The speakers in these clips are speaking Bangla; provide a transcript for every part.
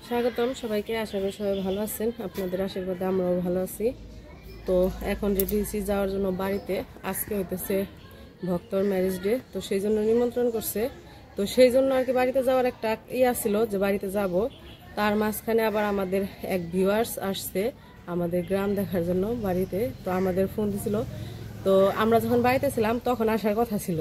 স্বাগতম সবাইকে। আশা করি সবাই ভালো আছেন। আপনাদের আশীর্বাদে আমরাও ভালো আছি। তো এখন রেডি হয়েছি যাওয়ার জন্য বাড়িতে। আজকে হইতেছে ভক্তর ম্যারেজ ডে, তো সেই জন্য নিমন্ত্রণ করছে। তো সেই জন্য আর কি বাড়িতে যাওয়ার একটা ইয়া ছিল যে বাড়িতে যাব। তার মাঝখানে আবার আমাদের এক ভিউয়ার্স আসছে আমাদের গ্রাম দেখার জন্য বাড়িতে। তো আমাদের ফোন দিছিল। তো আমরা যখন বাড়িতে ছিলাম তখন আসার কথা ছিল,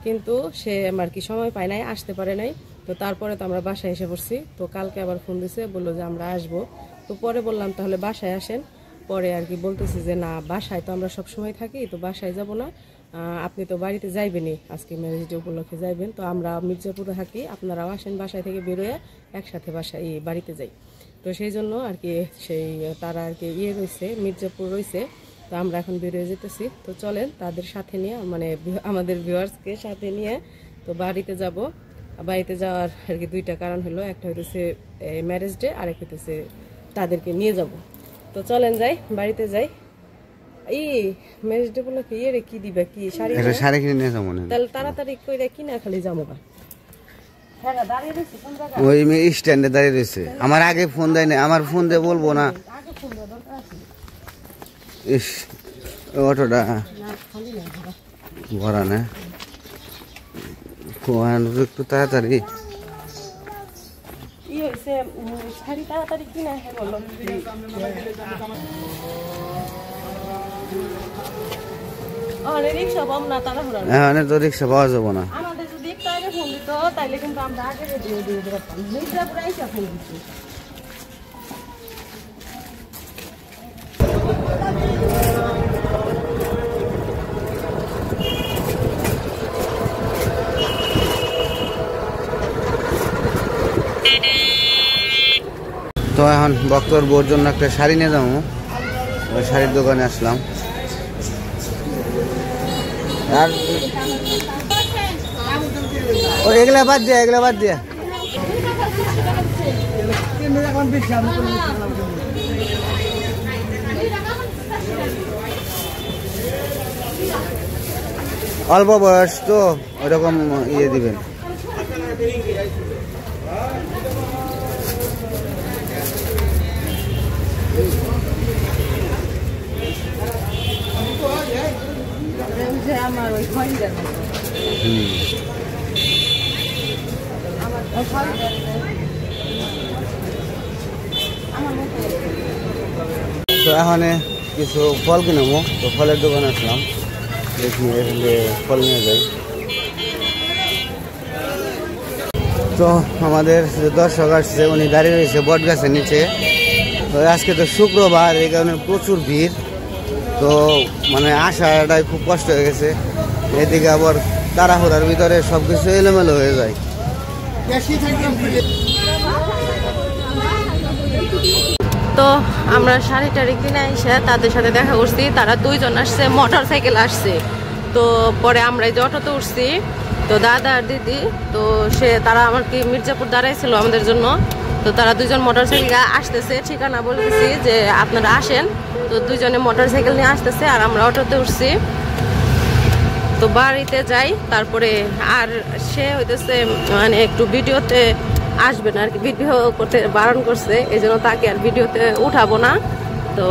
কিন্তু সে আর কি সময় পায় নাই, আসতে পারে নাই। তো তারপরে তো আমরা বাসায় এসে পড়ছি। তো কালকে আবার ফোন দিছে, বললো যে আমরা আসবো। তো পরে বললাম তাহলে বাসায় আসেন। পরে আর কি বলতেছি যে না, বাসায় তো আমরা সব সময় থাকি, তো বাসায় যাব না, আপনি তো বাড়িতে যাইবেনই, আজকে ম্যারেজ ডে উপলক্ষে যাইবেন। তো আমরা মির্জাপুরে থাকি, আপনারাও আসেন, বাসায় থেকে বেরোয় একসাথে বাসায় বাড়িতে যাই। তো সেই জন্য আর কি সেই তারা আর কি রয়েছে, মির্জাপুর রয়েছে। তো আমরা এখন বেরিয়ে যেতেছি। তো চলেন তাদের সাথে নিয়ে, মানে আমাদের ভিউয়ার্সকে সাথে নিয়ে তো বাড়িতে যাব। বাড়িতে যাওয়ার আর কি দুইটা কারণ হলো, একটা হইতেছে ম্যারেজ ডে, আর একটা হইতেছে তাদেরকে নিয়ে যাব। তো চলেন যাই, বাড়িতে যাই। ম্যারেজ ডে বলে কি রে, কি দিবা, কি শাড়ি কিনে নিয়ে যাবো? তাহলে তাড়াতাড়ি কইরা কিনা খালি যাবো। ওই স্ট্যান্ডে দাঁড়িয়ে রয়েছে, আমার আগে ফোন দেয় না, আমার ফোন দিয়ে বলবো না। ইস, অটোটা ভরা না, একটু তাড়াতাড়ি। এখানে তো রিক্সা পাওয়া যাবো না। আমাদের যদি একটু আগে ফোন দিত তাইলে কিন্তু আমরা আগে রেডি হয়ে দিয়ে যেতাম। মির্জাপুরে আইসা ফোন দিচ্ছি। তো এখন ভক্তর বোর জন্য একটা শাড়ি নিয়ে যাবো, ওই শাড়ির দোকানে আসলাম। আর ও এগুলা বাদ দিয়া, এগুলা বাদ দিয়া। অল্প বয়স তো ওইরকম দিবেন। আমার ওই খয়ের তো এখানে কিছু ফল কিনবো, তো ফলের দোকানে আসলাম, দেখি ফল নিয়ে যাই। তো আমাদের যে দর্শক আসছে উনি দাঁড়িয়ে রয়েছে বট গাছের নিচে। তো আজকে তো শুক্রবার, এই কারণে প্রচুর ভিড়। তো মানে আসাটাই খুব কষ্ট হয়ে গেছে। এদিকে আবার তাড়াহুড়ার ভিতরে সবকিছু এলোমেলো হয়ে যায়। তো আমরা শাড়ি টাড়ি কিনে এসে তাদের সাথে দেখা করছি। তারা দুইজন আসছে, মোটর সাইকেল আসছে। তো পরে আমরা এই যে অটোতে উঠছি। তো দাদা আর দিদি, তো তারা আমার কি মির্জাপুর দাঁড়াইছিল আমাদের জন্য। তো তারা দুইজন মোটর সাইকেল আসতেছে, ঠিকানা বলে দিছি যে আপনারা আসেন। তো দুইজনে মোটর সাইকেল নিয়ে আসতেছে, আর আমরা অটোতে উঠছি। তো বাড়িতে যাই, তারপরে আর সে হইতেছে মানে একটু ভিডিওতে আসবে না আর কি, ভিডিও করতে বারণ করছে, এই জন্য তাকে আর ভিডিওতে উঠাবো না। তো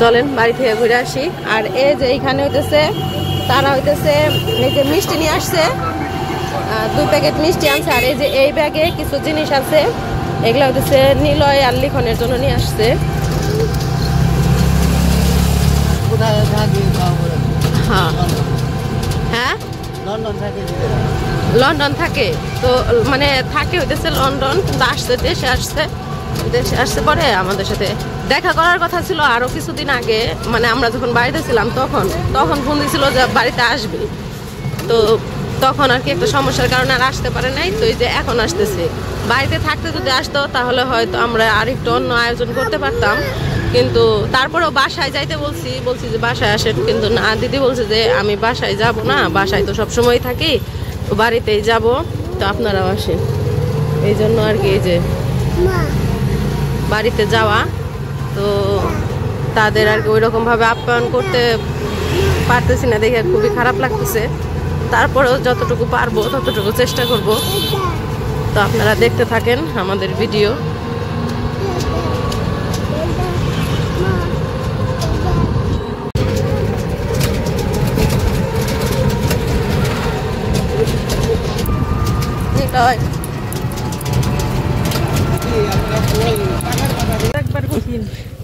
চলেন বাড়ি থেকে ঘুরে আসি। আর এই যে এইখানে হইতেছে তারা হইতেছে এই যে মিষ্টি নিয়ে আসছে, 2 প্যাকেট মিষ্টি আনছে। আর এই যে এই ব্যাগে কিছু জিনিস আছে, এগুলো হইতেছে নিলয় আর লিখনের জন্য নিয়ে আসছে। হ্যাঁ, লন্ডন থাকে। তো মানে থাকে হইতেছে লন্ডন, কিন্তু আসছে দেশে আসছে পরে আমাদের সাথে দেখা করার কথা ছিল আরো কিছুদিন আগে। মানে আমরা যখন বাড়িতে ছিলাম তখন ফোন দিয়েছিল যে বাড়িতে আসবে। তো তখন আর কি একটা সমস্যার কারণে আর আসতে পারে নাই। তো এই যে এখন আসতেছে। বাড়িতে থাকতে যদি আসতো তাহলে হয়তো আমরা আরেকটু অন্য আয়োজন করতে পারতাম, কিন্তু তারপরেও বাসায় যাইতে বলছি যে বাসায় আসেন, কিন্তু না, দিদি বলছে যে আমি বাসায় যাব না, বাসায় তো সবসময় থাকি, তো বাড়িতেই যাব। তো আপনারাও আসেন, এই জন্য আর কি এই যে বাড়িতে যাওয়া। তো তাদের আর কি ওইরকম ভাবে আপ্যায়ন করতে পারতেছি না দেখে খুবই খারাপ লাগতেছে। তারপরেও যতটুকু পারবো ততটুকু চেষ্টা করব। তো আপনারা দেখতে থাকেন আমাদের ভিডিও।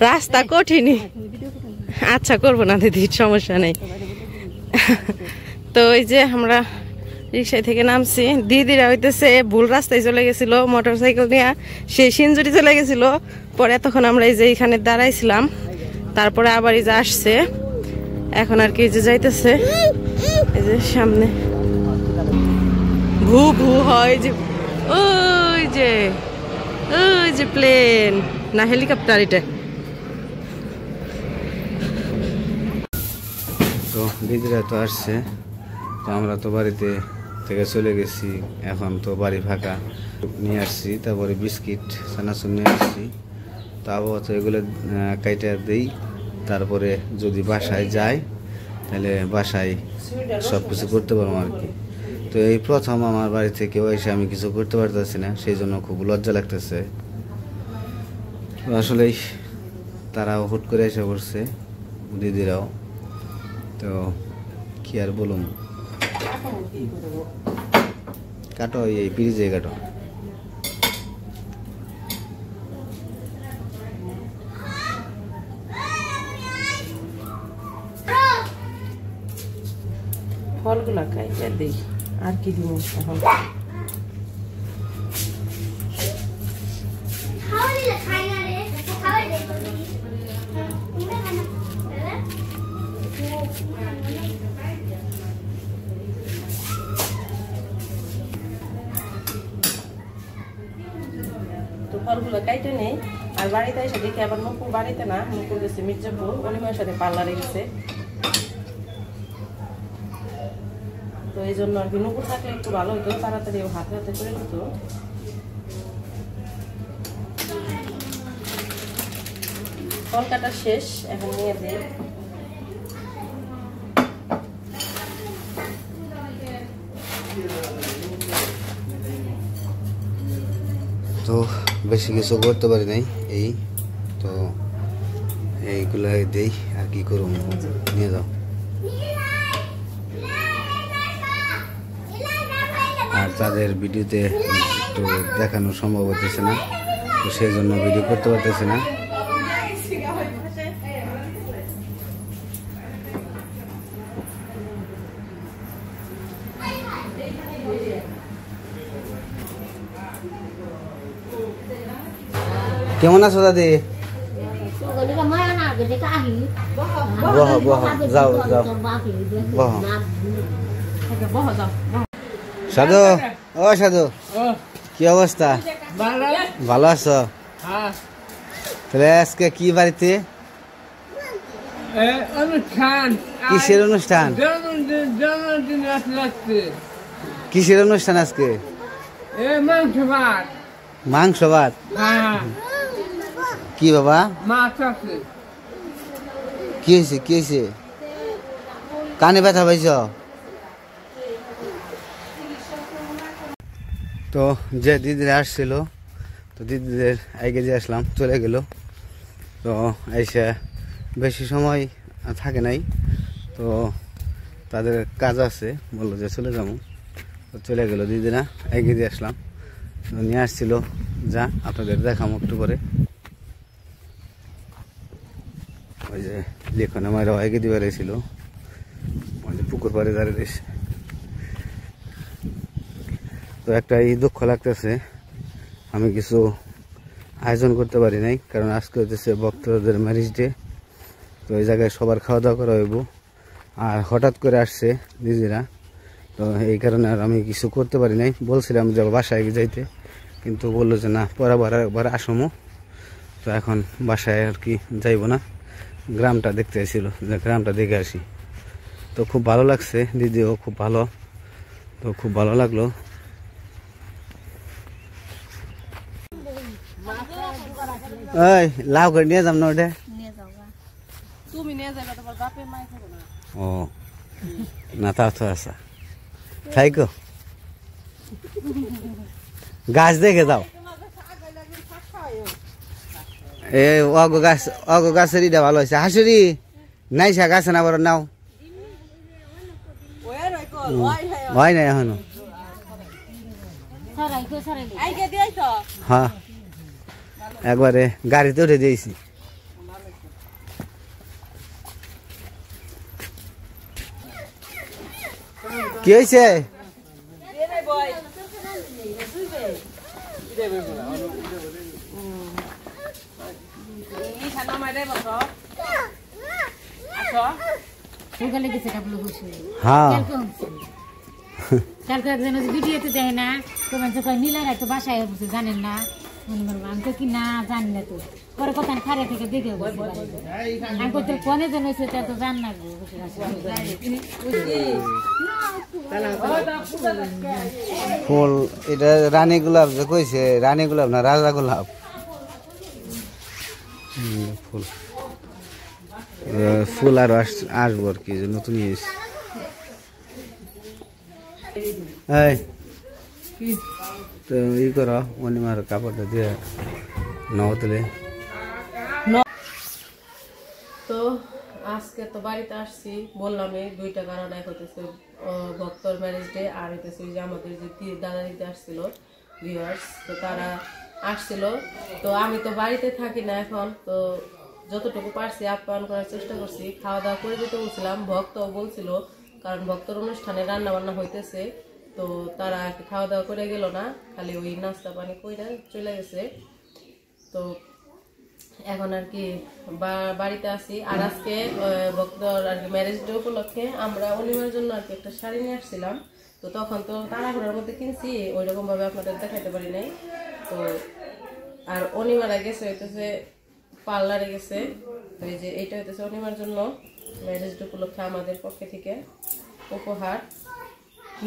রাস্তা কঠিন, আচ্ছা করবো না দিদি, সমস্যা নেই। তো এই যে আমরা রিক্সায় থেকে নামছি, দিদিরা হইতেছে ভুল রাস্তায় চলে গেছিল মোটর সাইকেল নিয়ে, সে সিঞ্জুরি চলে গেছিল। পরে তখন আমরা এই যে এখানে দাঁড়াইছিলাম, তারপরে আবার এই যে আসছে, এখন আর কি যে যাইতেছে এই যে সামনে ভু ভু হয় যে ওই যে প্লেন না হেলিকপ্টার, এটা তো দিদিরা তো আসছে, তো আমরা তো বাড়িতে থেকে চলে গেছি, এখন তো বাড়ি ফাঁকা। নিয়ে আসছি, তারপরে বিস্কিট চানাচুর নিয়ে আসছি। তো আবহাওয়া তো এগুলো কাইটা দিই, তারপরে যদি বাসায় যাই তাহলে বাসায় সব কিছু করতে পারবো আর কি। তো এই প্রথম আমার বাড়ি থেকে এসে আমি কিছু করতে পারতেছি না, সেই জন্য খুব লজ্জা লাগতেছে। আসলেই তারাও হুট করে এসে পড়ছে, দিদিরাও। তো কি আর বলুন, কাটো এই পিরিজে কাটো। ফলগুলা খাইতে দিই, আর কি দিব এখন। তো ফলগুলো কাইটে নেই, আর বাড়িতে এসে দেখি আবার মুকুল বাড়িতে না, মুকুল গেছে মির্জাপুর, অনিমার সাথে পার্লারে গেছে। তো এই জন্য আর কি নুপুর থাকলে একটু ভালো হতো, তাড়াতাড়ি হাতে হাতে করে দিত। ফল কাটা শেষ, এখন নিয়ে দিই। তো বেশি কিছু করতে পারি নাই, এই তো এইগুলো দেই, আর কি করুন, নিয়ে যাও। আর তাদের ভিডিওতে একটু দেখানো সম্ভব হতেছে না, তো সেই জন্য ভিডিও করতে পারতেছে না। কেমন আছো দাদি? বহ বহ, যাও যাও, বহ। সাধু, ও সাধু, কি অবস্থা? ভালো আছো? তাহলে আজকে কি বাড়িতে অনুষ্ঠান? কিসের অনুষ্ঠান? কিসের অনুষ্ঠান আজকে? মাংস ভাত। মাংস ভাত? কি বাবা? মাছ আছে। কি হয়েছে, কি হয়েছে? কানে ব্যথা পাইছ? তো যে দিদিরা আসছিল, তো দিদিদের আগে যে আসলাম, চলে গেল। তো এসে বেশি সময় থাকে নাই, তো তাদের কাজ আছে, বললো যে চলে যাবো, তো চলে গেল দিদিরা। আগে দিয়ে আসলাম, নিয়ে আসছিল, যা আপনাদের দেখাম একটু পরে। ওই যে যেখানে আমার আগে দিয়ে বেড়েছিল, ওই যে পুকুর পাড়ে দাঁড়িয়ে। তো একটা এই দুঃখ লাগতেছে, আমি কিছু আয়োজন করতে পারি নাই, কারণ আজকে হচ্ছে ভক্তদের ম্যারেজ ডে। তো এই জায়গায় সবার খাওয়া দাওয়া করা হইব, আর হঠাৎ করে আসছে দিদিরা, তো এই কারণে আর আমি কিছু করতে পারি নাই। বলছিলাম যে বাসায় যাইতে, কিন্তু বললো যে না, পরে বার আসমো। তো এখন বাসায় আর কি যাইব না, গ্রামটা দেখতে আসছিল, যে গ্রামটা দেখে আসি। তো খুব ভালো লাগছে, দিদিও খুব ভালো, তো খুব ভালো লাগলো। ওই লাউ করে নিয়ে যাম না, ওটা তুমি নিয়ে যাবে, তোমার বাপের মাই খাবো না। ও না, তা তো আচ্ছা, তাই গো। গাছ দেখে যাও এ অগ গাছের ইটা ভালো হয়েছে হাসুরি নাই শাক আছে না বড় নাও হয় না এখনো হ্যাঁ একবারে গাড়িতে উঠে দিয়েছি কি হয়েছে হ্যাঁ কালকে একজন ভিডিওতে দেয় না তোমার যখন নীলা রায় তো বাসায় বসে জানেন না আমি তো কি না জানি না তো পরে কথা খারে থেকে দেখে আমি তো ফোনে জন হয়েছে তা তো জান না ফুল এটা রানী গোলাপ যে কইছে রানী গোলাপ না রাজা গোলাপ ফুল ফুল আর আসবো আর কি নতুন এই তো ই করো অনিমার কাপড়টা দিয়ে নাও তুলে তো আজকে তো বাড়িতে আসছি বললাম এই দুইটা কারণ এক হতেছে ভক্তর ম্যারেজ ডে আর হইতেছে যে আমাদের যে দাদা দিতে আসছিল ভিউয়ার্স তো তারা আসছিল তো আমি তো বাড়িতে থাকি না এখন তো যতটুকু পারছি আপ্যায়ন করার চেষ্টা করছি খাওয়া দাওয়া করে যেতে বলছিলাম ভক্ত বলছিল কারণ ভক্তর অনুষ্ঠানে রান্না বান্না হইতেছে তো তারা আর কি খাওয়া দাওয়া করে গেল না খালি ওই নাস্তা পানি কইরা চলে গেছে তো এখন আর কি বাড়িতে আছি আর আজকে ভক্তর আর কি ম্যারেজ ডে উপলক্ষে আমরা অনিমার জন্য আর কি একটা শাড়ি নিয়ে আসছিলাম তো তখন তো তাড়াহুড়ার মধ্যে কিনছি ওই রকম ভাবে আপনাদের দেখাইতে পারি নাই তো আর অনিমারা গেছে হইতেছে পার্লারে গেছে তো এই যে এইটা হইতেছে অনিমার জন্য ম্যারেজ ডে উপলক্ষে আমাদের পক্ষ থেকে উপহার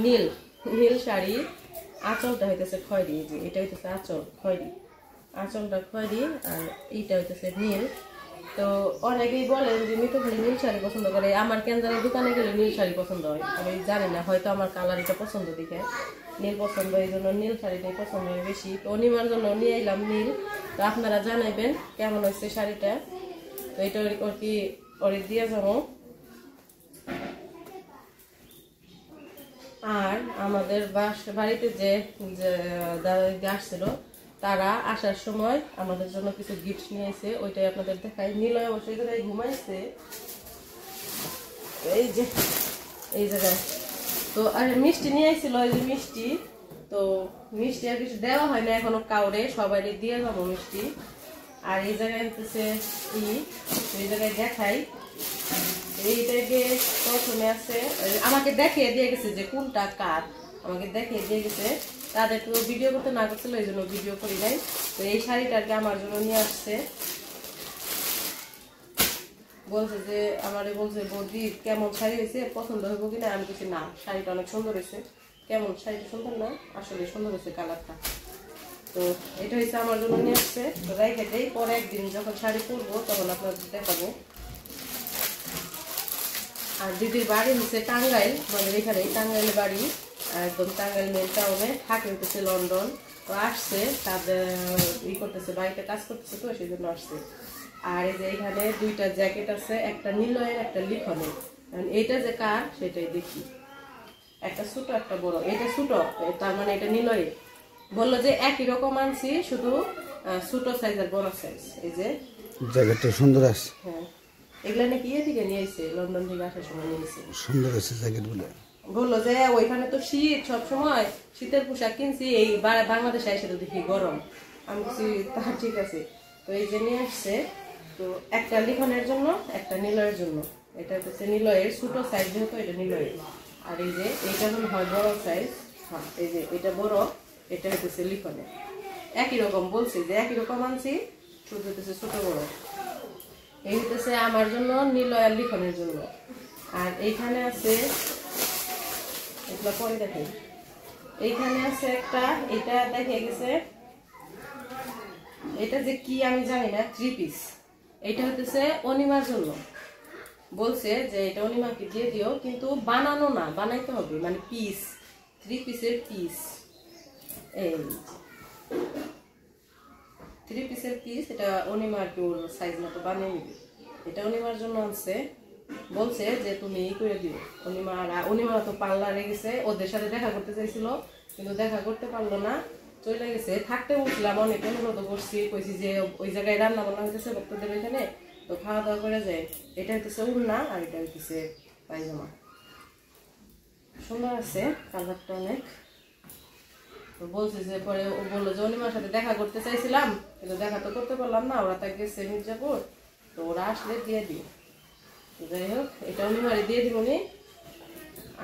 নীল নীল শাড়ি আঁচলটা হইতেছে খয়েরি যে এটা হইতেছে আঁচল খয়েরি আঁচলটা খয়েরি আর এইটা হইতেছে নীল তো অনেকেই বলেন যে মিতু খালি নীল শাড়ি পছন্দ করে আমার কেন্দ্রের দোকানে গেলে নীল শাড়ি পছন্দ হয় আমি জানি না হয়তো আমার কালারটা পছন্দ দেখে নীল পছন্দ এই জন্য নীল শাড়িটাই পছন্দ হয় বেশি তো অনিমার জন্য নিয়ে এলাম নীল তো আপনারা জানাইবেন কেমন হয়েছে শাড়িটা তো এটা ওর কি ওর দিয়ে যাবো আর আমাদের বাড়িতে যে দাদা আসছিল তারা আসার সময় আমাদের জন্য কিছু গিফট নিয়ে এসে ওইটাই আপনাদের দেখাই নিলয় অবশ্যই জায়গায় ঘুমাইছে এই জায়গায় তো আর মিষ্টি নিয়ে আসছিল ওই যে মিষ্টি তো মিষ্টি আর কিছু দেওয়া হয় না এখনো কাউরে সবাই দিয়ে যাবো মিষ্টি আর এই জায়গায় হচ্ছে এই জায়গায় দেখাই এইটাকে প্রথমে আছে আমাকে দেখিয়ে দিয়ে গেছে যে কোনটা কার আমাকে দেখিয়ে দিয়ে গেছে তাদের তো ভিডিও করতে না করছিল এই জন্য ভিডিও করি নাই তো এই শাড়িটাকে আমার জন্য নিয়ে আসছে বলছে যে আমারে বলছে বৌদি কেমন শাড়ি হয়েছে পছন্দ হইব কিনা আমি বলছি না শাড়িটা অনেক সুন্দর হয়েছে কেমন শাড়িটা সুন্দর না আসলে সুন্দর হয়েছে কালারটা তো এটা হচ্ছে আমার জন্য নিয়ে আসছে তো রেখে দেই পরে একদিন যখন শাড়ি পরবো তখন আপনাদের দেখাবো আর দিদির বাড়ি হচ্ছে টাঙ্গাইল আমাদের এখানে টাঙ্গাইলের বাড়ি একদম টাঙ্গাইল মেন টাউনে থাকে হচ্ছে লন্ডন তো আসছে তাদের করতেছে বাড়িতে কাজ করতেছে তো সেই জন্য আসছে আর এই যে এখানে দুইটা জ্যাকেট আছে একটা নীলয়ের একটা লিখনের এইটা যে কার সেটাই দেখি একটা ছোট একটা বড় এটা ছোট তার মানে এটা নীলয়ের বললো যে একই রকম আনছি শুধু ছোট সাইজের বড় সাইজ এই যে জ্যাকেটটা সুন্দর আছে হ্যাঁ এগুলা নাকি ইয়ে থেকে নিয়ে এসে লন্ডন থেকে আসার সময় নিয়ে এসে সুন্দর আছে জ্যাকেট গুলো বললো যে ওইখানে তো শীত সবসময় শীতের পোশাক কিনছি এই বাংলাদেশে এসে তো দেখি গরম আমি বলছি তা ঠিক আছে তো এই যে নিয়ে আসছে তো একটা লিখনের জন্য একটা নীলয়ের জন্য এটা হচ্ছে নীলয়ের ছোট সাইজ যেহেতু এটা নীলয়ের আর এই যে এইটা হল হয় বড় সাইজ হ্যাঁ এই যে এটা বড় এটা হচ্ছে লিখনের একই রকম বলছি যে একই রকম আনছি শুধু হচ্ছে ছোট বড় এই হচ্ছে আমার জন্য নীলয়ের লিখনের জন্য আর এইখানে আছে এগুলো পরে দেখি এইখানে আছে একটা এটা দেখে গেছে এটা যে কি আমি জানি না 3 পিস এটা হচ্ছে অনিমার জন্য বলছে যে এটা অনিমাকে দিয়ে দিও কিন্তু বানানো না বানাইতে হবে মানে পিস 3 পিসের পিস এই 3 পিসের পিস, এটা অনিমা আর কি ওর সাইজ মতো বানিয়ে নিবে। এটা অনিমার জন্য আনছে, বলছে যে তুমি এই করে দিও। অনিমা তো পার্লারে গেছে, ওদের সাথে দেখা করতে চাইছিল কিন্তু দেখা করতে পারলো না, চলে গেছে। থাকতে বলছিলাম, অনেক অনুরোধ করছি, কইছি যে ওই জায়গায় রান্না বান্না হইতেছে ভক্তদের ওইখানে, তো খাওয়া দাওয়া করে যায়। এটা হইতেছে উড়না আর এটা হইতেছে পায়জামা। সুন্দর আছে কালারটা অনেক। তো বলছে যে পরে ও বললো যে অনিমার সাথে দেখা করতে চাইছিলাম কিন্তু দেখা তো করতে পারলাম না, ওরা তাই গেছে মির্জাপুর, তো ওরা আসলে দিয়ে দিও। যাই হোক, এটা অনিমারে দিয়ে দিব নি।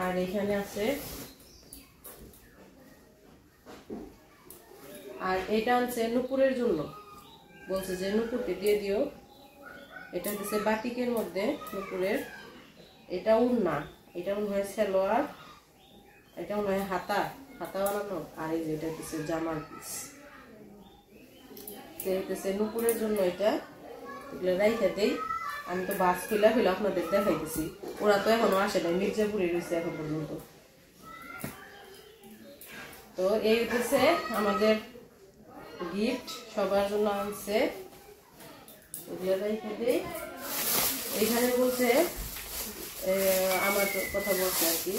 আর এখানে আছে, আর এটা আনছে নুপুরের জন্য, বলছে যে নুপুরকে দিয়ে দিও। এটা হচ্ছে বাটিকের মধ্যে নুপুরের। এটা উড়না, এটা মনে হয় সালোয়ার, এটা মনে হয় হাতা বানানো। আর এই যে এটা হচ্ছে জামার পিস, হচ্ছে নুপুরের জন্য। এটা এগুলো রাইখা দেই। আমি তো বাস খুলা আপনাদের দেখাইতেছি, ওরা তো এখনো আসে নাই, মির্জাপুরে রয়েছে এখন পর্যন্ত। তো এই হচ্ছে আমাদের গিফট, সবার জন্য আনছে। এগুলো রাইখা দেই। এইখানে বলছে আমার কথা বলছে আর কি।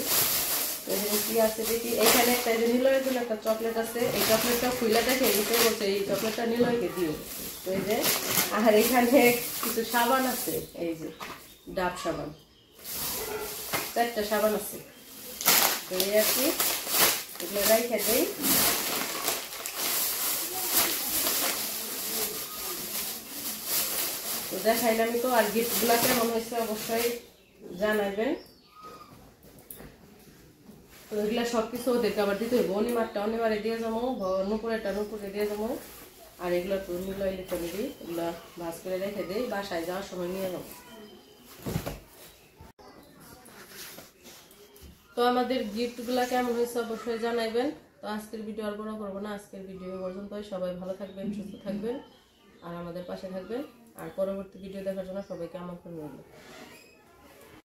কি আছে দেখি, এইখানে একটা নিলয়ের জন্য একটা চকলেট আছে, এই চকলেটটা খুইলা দেখে এসে বলছে এই চকলেটটা নিলয়কে দিও। তো এই যে, আর এখানে কিছু সাবান আছে, এই যে ডাব সাবান, 4টা সাবান আছে। তো এই আর কি, এগুলো রাইখা দেই। তো দেখাইলাম তো, আর গিফটগুলা কেমন হয়েছে অবশ্যই জানাবেন। তো এগুলা সবকিছু ওদেরকে আবার দিতে হইব। অনিমারে দিয়ে যাবো, নুপুরে দিয়ে যাবো। আর এগুলো তো নিলয় লিখে দিই, এগুলা ভাজ করে রেখে দিই, বাসায় যাওয়ার সময় নিয়ে যাবো। তো আমাদের গিফটগুলা কেমন হয়েছে অবশ্যই জানাইবেন। তো আজকের ভিডিও আর বড় করবো না, আজকের ভিডিও পর্যন্তই। সবাই ভালো থাকবেন, সুস্থ থাকবেন, আর আমাদের পাশে থাকবেন। আর পরবর্তী ভিডিও দেখার জন্য সবাইকে আমন্ত্রণ রইল।